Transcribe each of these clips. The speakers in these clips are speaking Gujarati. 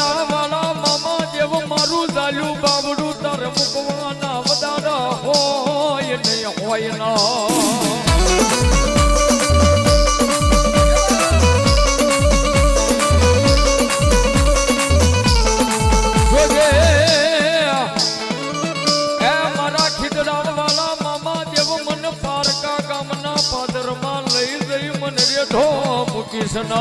ખીજડા વાળા મામા જેવું મારું જાલ્યું બાવડું તારે મૂકવાના વધારા હોય નહીં હોય ના કૃષ્ણ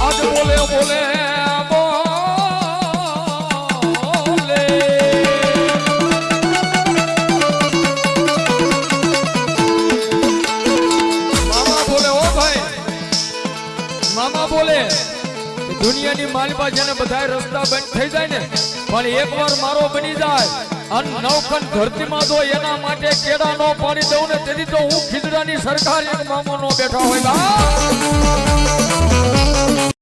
આજ બોલે બોલે બોલે મામા બોલે ઓ ભાઈ મામા બોલે દુનિયાની માલપા જેને બધા રસ્તા બંધ થઈ જાય ને પણ એકવાર મારો બની જાય અને નવખંડ ધરતીમાં તો એના માટે કેડા નો પાણી દઉં ને તેથી તો હું ખીજડાની સરકાર એક મામો નો બેઠા હોય